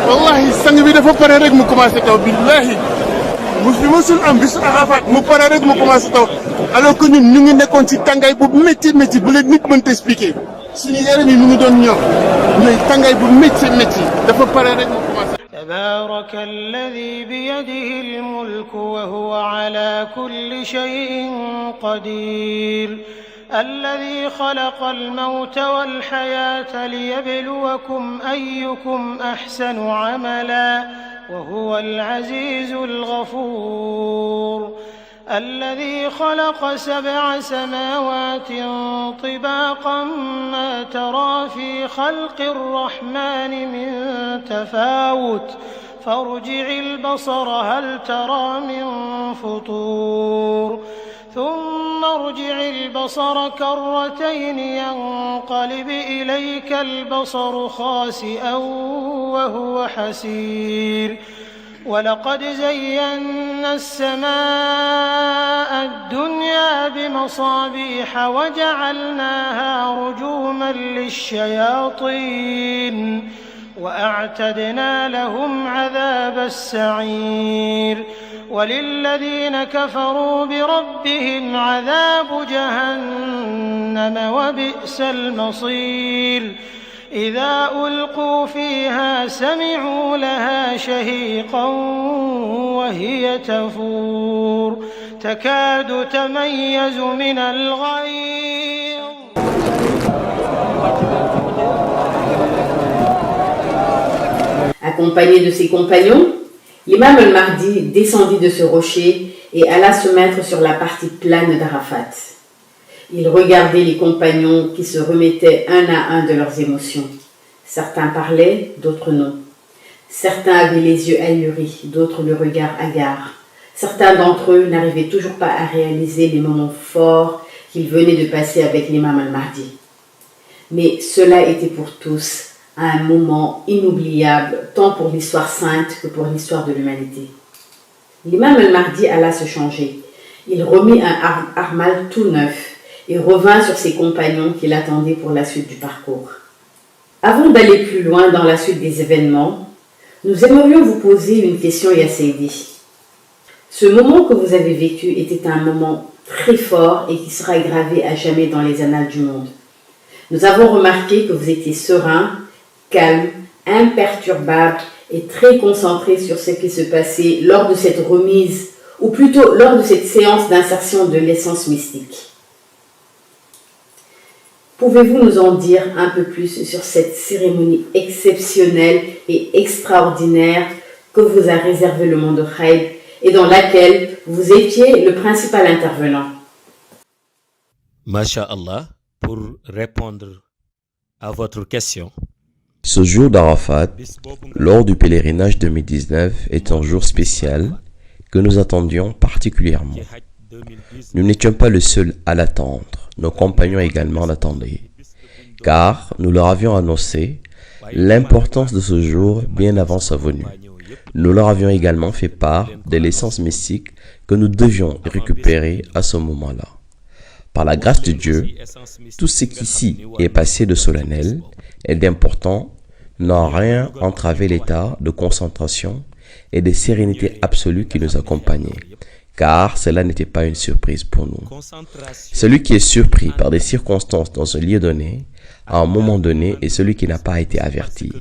Wallahi, sang bi dafa pare rek mu commencé taw, billahi. Musul am bisu Arafat mu pare rek mu commencé taw alors que ñun ñu ngi nekkoon ci tàngaay bu métti métti bu leen nit mënta expliquer suñu yaram yi mu ngi doon ñor mais tàngaay bu métti métti dafa pare rek mu commencé.
تبارك الذي بيده الملك وهو على كل شيء قدير الذي خلق الموت والحياة ليبلوكم أيكم أحسن عملا وهو العزيز الغفور الذي خلق 7 سماوات طباقا ما ترى في خلق الرحمن من تفاوت فارجع البصر هل ترى من فطور ثم ارجع البصر كرتين ينقلب إليك البصر خاسئا وهو حسير ولقد زينا السماء الدنيا بمصابيح وجعلناها رجوما للشياطين وأعتدنا لهم عذاب السعير وللذين كفروا بربهم عذاب جهنم وبئس المصير إذا ألقوا فيها سمعوا لها شهيقا وهي تفور تكاد تميز من الغيظ.
Accompagné de ses compagnons, l'imam al-Mahdi descendit de ce rocher et alla se mettre sur la partie plane d'Arafat. Il regardait les compagnons qui se remettaient un à un de leurs émotions. Certains parlaient, d'autres non. Certains avaient les yeux ahuris, d'autres le regard hagard. Certains d'entre eux n'arrivaient toujours pas à réaliser les moments forts qu'ils venaient de passer avec l'imam al-Mahdi. Mais cela était pour tous un moment inoubliable, tant pour l'histoire sainte que pour l'histoire de l'humanité. L'imam al-Mahdi alla se changer. Il remit un armal tout neuf et revint sur ses compagnons qui l'attendaient pour la suite du parcours. Avant d'aller plus loin dans la suite des événements, nous aimerions vous poser une question, Ya Seydi. Ce moment que vous avez vécu était un moment très fort et qui sera gravé à jamais dans les annales du monde. Nous avons remarqué que vous étiez serein, calme, imperturbable et très concentré sur ce qui se passait lors de cette remise, ou plutôt lors de cette séance d'insertion de l'essence mystique. Pouvez-vous nous en dire un peu plus sur cette cérémonie exceptionnelle et extraordinaire que vous a réservé le monde de Khaïb et dans laquelle vous étiez le principal intervenant?
Masha'Allah, pour répondre à votre question.
Ce jour d'Arafat, lors du pèlerinage 2019, est un jour spécial que nous attendions particulièrement. Nous n'étions pas le seul à l'attendre, nos compagnons également l'attendaient, car nous leur avions annoncé l'importance de ce jour bien avant sa venue. Nous leur avions également fait part de l'essence mystique que nous devions récupérer à ce moment-là. Par la grâce de Dieu, tout ce qui ici est passé de solennel et d'important n'a rien entravé l'état de concentration et de sérénité absolue qui nous accompagnait, car cela n'était pas une surprise pour nous. Celui qui est surpris par des circonstances dans un lieu donné, à un moment donné, est celui qui n'a pas été averti.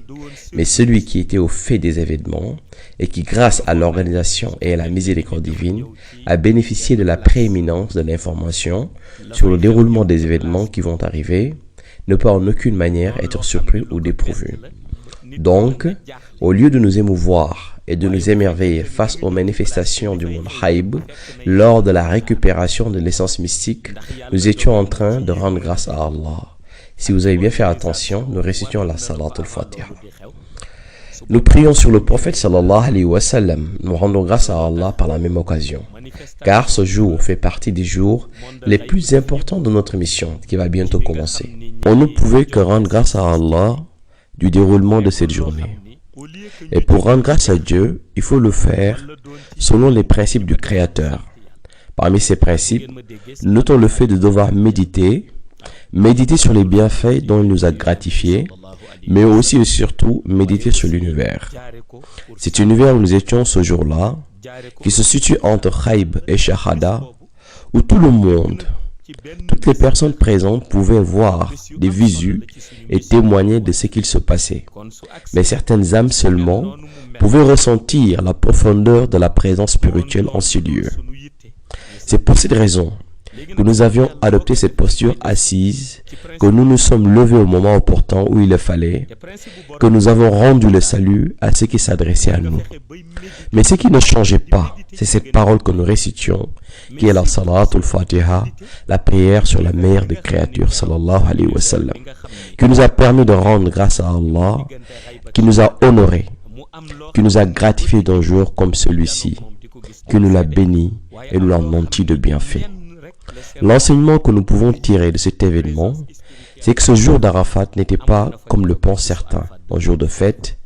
Mais celui qui était au fait des événements et qui, grâce à l'organisation et à la miséricorde divine, a bénéficié de la prééminence de l'information sur le déroulement des événements qui vont arriver, ne peut en aucune manière être surpris ou dépourvu. Donc, au lieu de nous émouvoir et de nous émerveiller face aux manifestations du monde Khaïb, lors de la récupération de l'essence mystique, nous étions en train de rendre grâce à Allah. Si vous avez bien fait attention, nous récitions la Salat al-Fatiha. Nous prions sur le prophète sallallahu alayhi wa sallam. Nous rendons grâce à Allah par la même occasion. Car ce jour fait partie des jours les plus importants de notre mission qui va bientôt commencer. On ne pouvait que rendre grâce à Allah du déroulement de cette journée. Et pour rendre grâce à Dieu, il faut le faire selon les principes du Créateur. Parmi ces principes, notons le fait de devoir méditer sur les bienfaits dont il nous a gratifiés, mais aussi et surtout méditer sur l'univers. Cet univers où nous étions ce jour-là, qui se situe entre Khaïb et Shahada, où tout le monde, toutes les personnes présentes pouvaient voir des visus et témoigner de ce qu'il se passait. Mais certaines âmes seulement pouvaient ressentir la profondeur de la présence spirituelle en ce lieu. C'est pour cette raison que nous avions adopté cette posture assise, que nous nous sommes levés au moment opportun où il le fallait, que nous avons rendu le salut à ceux qui s'adressaient à nous. Mais ce qui ne changeait pas, c'est cette parole que nous récitions, qui est la Salat al-Fatiha, la prière sur la meilleure des créatures, sallallahu alayhi wa sallam, qui nous a permis de rendre grâce à Allah, qui nous a honorés, qui nous a gratifiés d'un jour comme celui-ci, qui nous l'a béni et nous l'a menti de bienfaits. L'enseignement que nous pouvons tirer de cet événement, c'est que ce jour d'Arafat n'était pas, comme le pensent certains, un jour de fête,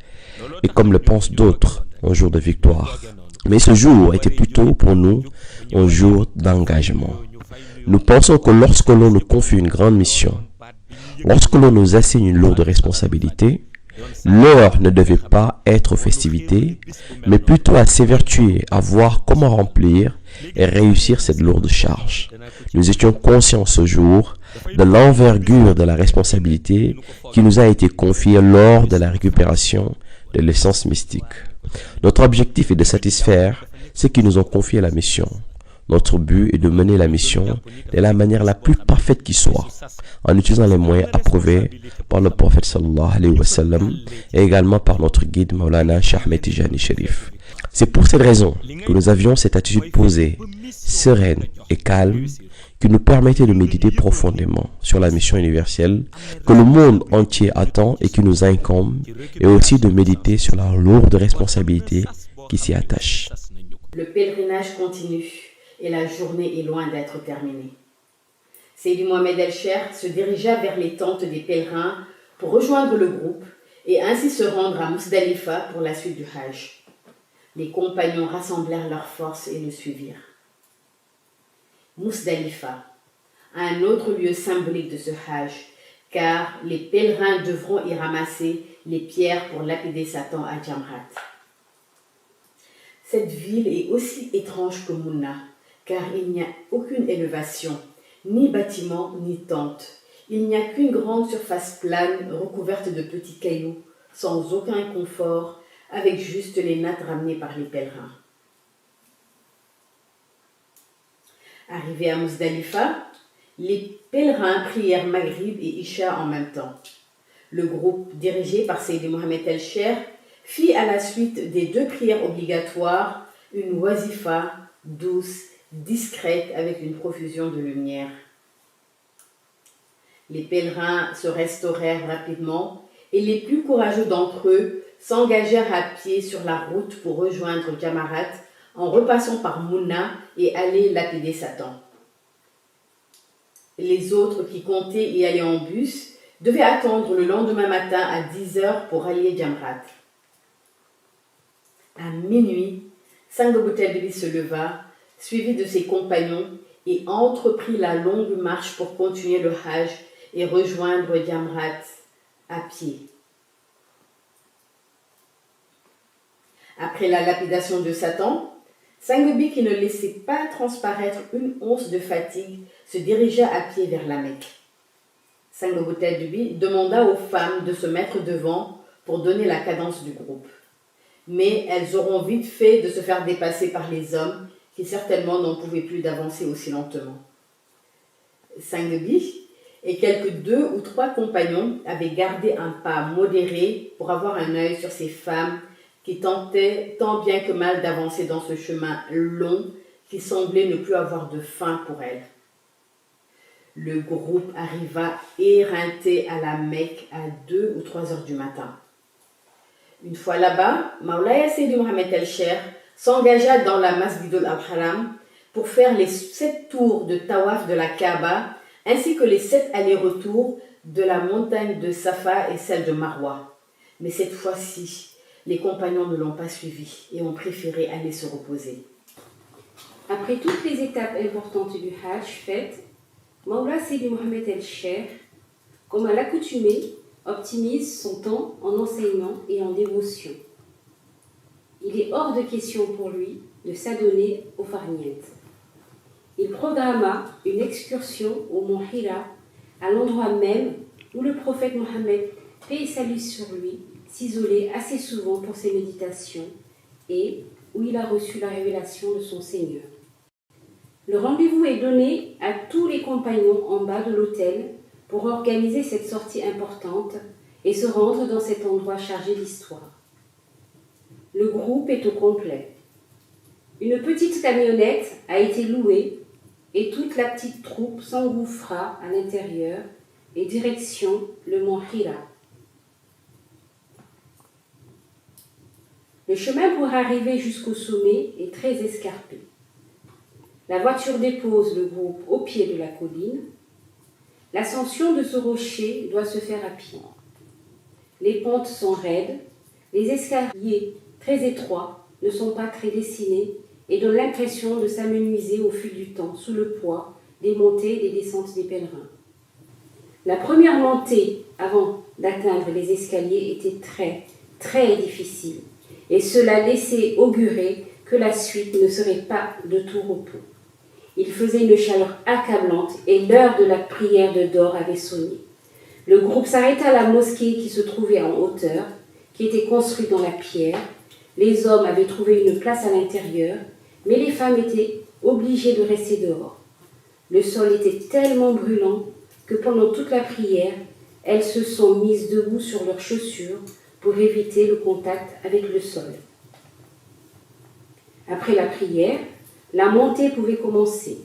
et comme le pensent d'autres, un jour de victoire. Mais ce jour était plutôt pour nous un jour d'engagement. Nous pensons que lorsque l'on nous confie une grande mission, lorsque l'on nous assigne une lourde responsabilité, l'heure ne devait pas être aux festivités, mais plutôt à s'évertuer à voir comment remplir et réussir cette lourde charge. Nous étions conscients ce jour de l'envergure de la responsabilité qui nous a été confiée lors de la récupération de l'essence mystique. Notre objectif est de satisfaire ceux qui nous ont confié la mission. Notre but est de mener la mission de la manière la plus parfaite qui soit, en utilisant les moyens approuvés par le prophète sallallahu alayhi wa sallam et également par notre guide Maulana Cheikh Ahmed Tijani Cherif. C'est pour cette raison que nous avions cette attitude posée, sereine et calme, qui nous permettait de méditer profondément sur la mission universelle que le monde entier attend et qui nous incombe, et aussi de méditer sur la lourde responsabilité qui s'y attache.
Le pèlerinage continue et la journée est loin d'être terminée. Seydi Mohamed El-Cheikh se dirigea vers les tentes des pèlerins pour rejoindre le groupe et ainsi se rendre à Mousdalifa pour la suite du Hajj. Les compagnons rassemblèrent leurs forces et le suivirent. Mousdalifa, un autre lieu symbolique de ce Hajj, car les pèlerins devront y ramasser les pierres pour lapider Satan à Jamrat. Cette ville est aussi étrange que Mouna, car il n'y a aucune élévation, ni bâtiment, ni tente. Il n'y a qu'une grande surface plane recouverte de petits cailloux, sans aucun confort, avec juste les nattes ramenées par les pèlerins. Arrivés à Mousdalifa, les pèlerins prièrent Maghrib et Isha en même temps. Le groupe, dirigé par Seydi Mohamed El-Cheikh, fit à la suite des 2 prières obligatoires une wazifa douce, discrète, avec une profusion de lumière. Les pèlerins se restaurèrent rapidement et les plus courageux d'entre eux s'engagèrent à pied sur la route pour rejoindre Jamarat en repassant par Mouna et aller lapider Satan. Les autres qui comptaient y aller en bus devaient attendre le lendemain matin à 10h pour rallier Jamrat. À minuit, Sang Boutelbi se leva, suivi de ses compagnons, et entreprit la longue marche pour continuer le Hajj et rejoindre Jamrat à pied. Après la lapidation de Satan, Sangobi, qui ne laissait pas transparaître une once de fatigue, se dirigea à pied vers la Mecque. Sangobi demanda aux femmes de se mettre devant pour donner la cadence du groupe. Mais elles auront vite fait de se faire dépasser par les hommes qui certainement n'en pouvaient plus d'avancer aussi lentement. Sangobi et quelques 2 ou 3 compagnons avaient gardé un pas modéré pour avoir un œil sur ces femmes qui tentaient tant bien que mal d'avancer dans ce chemin long qui semblait ne plus avoir de fin pour elles. Le groupe arriva éreinté à la Mecque à 2 ou 3 heures du matin. Une fois là-bas, Maulaya Seydi Mohamed El-Cheikh s'engagea dans la Masjidul Al-Haram pour faire les 7 tours de Tawaf de la Kaaba ainsi que les 7 allers-retours de la montagne de Safa et celle de Marwa. Mais cette fois-ci, les compagnons ne l'ont pas suivi et ont préféré aller se reposer.
Après toutes les étapes importantes du Hajj faites, Maulana Seydi Mohamed El-Cheikh, comme à l'accoutumée, optimise son temps en enseignement et en dévotion. Il est hors de question pour lui de s'adonner aux farnientes. Il programma une excursion au mont Hira, à l'endroit même où le prophète Mohammed, paix et salut sur lui, s'isolait assez souvent pour ses méditations et où il a reçu la révélation de son Seigneur. Le rendez-vous est donné à tous les compagnons en bas de l'autel pour organiser cette sortie importante et se rendre dans cet endroit chargé d'histoire. Le groupe est au complet. Une petite camionnette a été louée et toute la petite troupe s'engouffra à l'intérieur et direction le mont Hira. Le chemin pour arriver jusqu'au sommet est très escarpé. La voiture dépose le groupe au pied de la colline. L'ascension de ce rocher doit se faire à pied. Les pentes sont raides, les escaliers très étroits, ne sont pas très dessinés et donnent l'impression de s'amenuiser au fil du temps sous le poids des montées et des descentes des pèlerins. La première montée avant d'atteindre les escaliers était très difficile et cela laissait augurer que la suite ne serait pas de tout repos. Il faisait une chaleur accablante et l'heure de la prière de Dor avait sonné. Le groupe s'arrêta à la mosquée qui se trouvait en hauteur, qui était construite dans la pierre. Les hommes avaient trouvé une place à l'intérieur, mais les femmes étaient obligées de rester dehors. Le sol était tellement brûlant que pendant toute la prière, elles se sont mises debout sur leurs chaussures pour éviter le contact avec le sol. Après la prière, la montée pouvait commencer.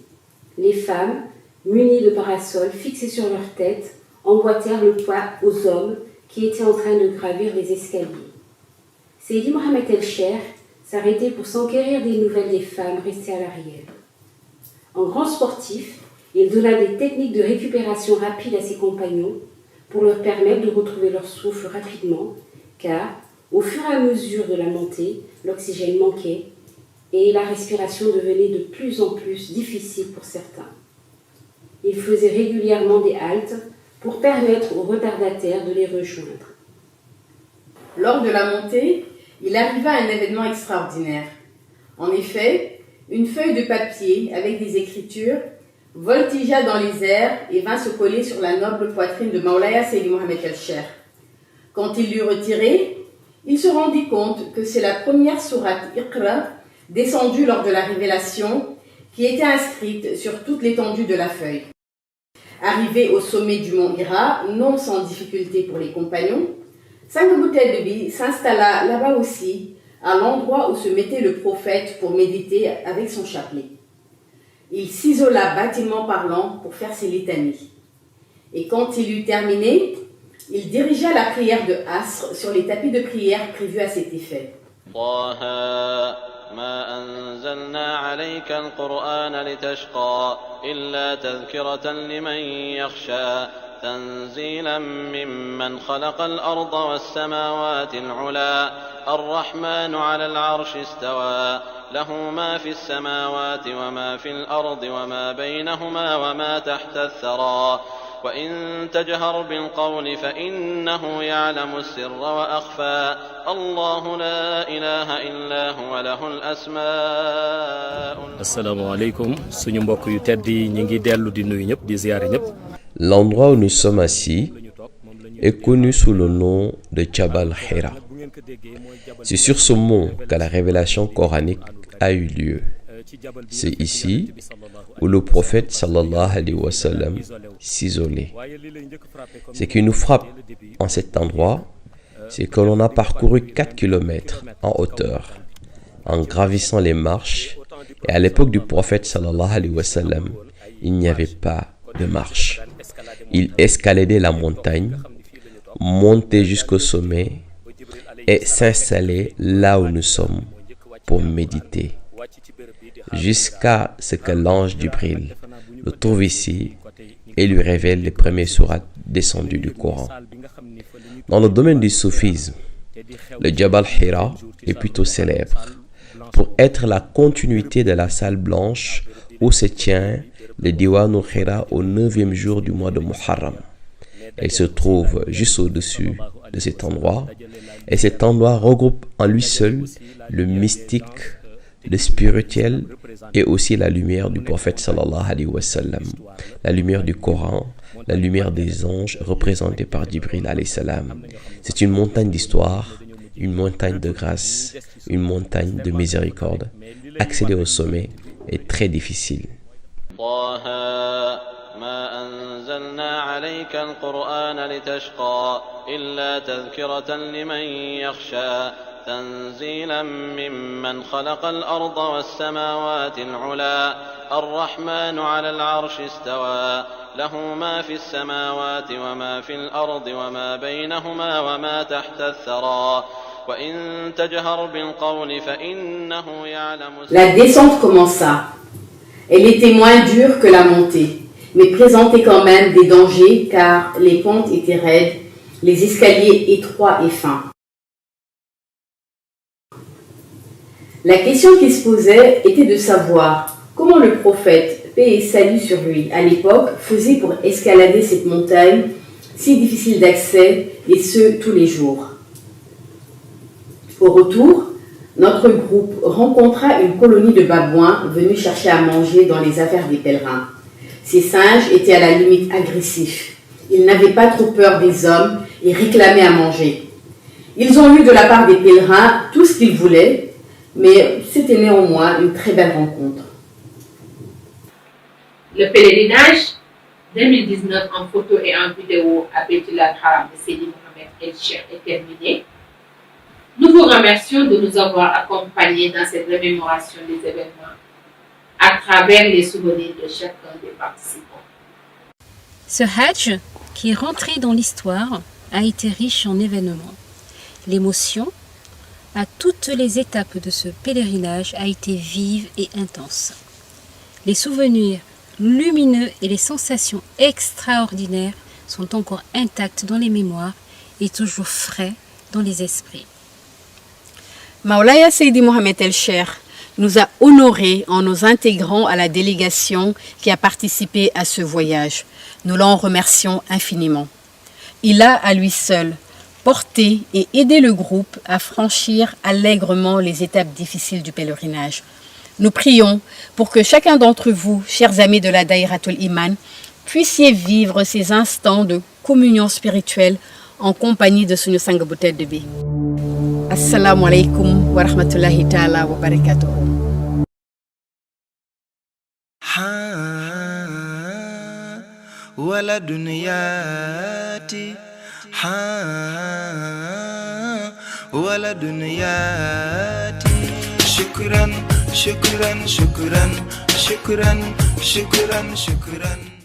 Les femmes, munies de parasols fixés sur leur tête, emboîtèrent le pas aux hommes qui étaient en train de gravir les escaliers. Seydi Mohamed El-Cheikh s'arrêtait pour s'enquérir des nouvelles des femmes restées à l'arrière. En grand sportif, il donna des techniques de récupération rapide à ses compagnons pour leur permettre de retrouver leur souffle rapidement, car, au fur et à mesure de la montée, l'oxygène manquait et la respiration devenait de plus en plus difficile pour certains. Il faisait régulièrement des haltes pour permettre aux retardataires de les rejoindre.
Lors de la montée, il arriva un événement extraordinaire. En effet, une feuille de papier avec des écritures voltigea dans les airs et vint se coller sur la noble poitrine de Maulaya Seydi Mohamed El-Cheikh. Quand il l'eut retirée, il se rendit compte que c'est la première sourate Iqra descendue lors de la révélation qui était inscrite sur toute l'étendue de la feuille. Arrivé au sommet du mont Hira, non sans difficulté pour les compagnons, Sang Bou Tedbi s'installa là-bas aussi, à l'endroit où se mettait le prophète pour méditer avec son chapelet. Il s'isola bâtiment parlant pour faire ses litanies. Et quand il eut terminé, il dirigea la prière de Asr sur les tapis de prière prévus à cet effet.
ما أنزلنا عليك القرآن لتشقى إلا تذكرة لمن يخشى تنزيلا ممن خلق الأرض والسماوات العلى الرحمن على العرش استوى له ما في السماوات وما في الأرض وما بينهما وما تحت الثرى وإن تجهر بالقول فإنه يعلم السر وأخفى الله لا إله إلا هو له الأسماء.
Assalamu alaikum suñu mbokk yu tedd yi ñi ngi dellu di nuyu ñëpp di ziyaare ñëpp.
L'endroit où nous sommes assis est connu sous le nom de Jabal Hira. C'est sur ce mont que la révélation coranique a eu lieu. C'est ici où le prophète sallallahu alayhi wa sallam s'isolait. Ce qui nous frappe en cet endroit, c'est que l'on a parcouru 4 km en hauteur, en gravissant les marches, et à l'époque du prophète sallallahu alayhi wa sallam, il n'y avait pas de marche. Il escaladait la montagne, montait jusqu'au sommet et s'installait là où nous sommes pour méditer, jusqu'à ce que l'ange Jibril le trouve ici et lui révèle les premiers sourates descendues du Coran. Dans le domaine du soufisme, le Jabal Hira est plutôt célèbre pour être la continuité de la salle blanche où se tient le Diwanul Hira au 9e jour du mois de Muharram. Elle se trouve juste au-dessus de cet endroit, et cet endroit regroupe en lui seul le mystique, le spirituel et aussi la lumière du prophète sallallahu alayhi wa sallam, la lumière du Coran, la lumière des anges représentée par Jibril alayhi salam. C'est une montagne d'histoire, une montagne de grâce, une montagne de miséricorde. Accéder au sommet est très difficile.
ما أنزلنا عليك القرآن لتشقى إلا تذكرة لمن يخشى تنزيلا ممن خلق الأرض والسماوات العلى الرحمن على العرش استوى له ما في السماوات وما في الأرض وما بينهما وما تحت الثرى وإن تجهر بالقول فإنه يعلم.
La descente commença. Elle était moins dure que la montée, mais présentait quand même des dangers car les pentes étaient raides, les escaliers étroits et fins. La question qui se posait était de savoir comment le prophète, paix et salut sur lui, à l'époque, faisait pour escalader cette montagne si difficile d'accès, et ce, tous les jours. Au retour, notre groupe rencontra une colonie de babouins venus chercher à manger dans les affaires des pèlerins. Ces singes étaient à la limite agressifs. Ils n'avaient pas trop peur des hommes et réclamaient à manger. Ils ont eu de la part des pèlerins tout ce qu'ils voulaient, mais c'était néanmoins une très belle rencontre.
Le pèlerinage 2019 en photo et en vidéo à Baytullah Haram de Seydi Mohamed El Cheikh est terminé. Nous vous remercions de nous avoir accompagnés dans cette remémoration des événements à travers les souvenirs de chacun des participants.
Ce Hajj, qui est rentré dans l'histoire, a été riche en événements. L'émotion, à toutes les étapes de ce pèlerinage, a été vive et intense. Les souvenirs lumineux et les sensations extraordinaires sont encore intacts dans les mémoires et toujours frais dans les esprits.
Maulaya Seydi Mohamed El Cheikh nous a honorés en nous intégrant à la délégation qui a participé à ce voyage. Nous l'en remercions infiniment. Il a, à lui seul, porté et aidé le groupe à franchir allègrement les étapes difficiles du pèlerinage. Nous prions pour que chacun d'entre vous, chers amis de la Daïratul Iman, puissiez vivre ces instants de communion spirituelle en compagnie de Suñu Sang bu tedd bi. Assalamu alaikum wa rahmatullahi ta'ala wa barakatuhu.
ولا دنياتي ولا دنياتي شكرا شكرا شكرا شكرا شكرا شكرا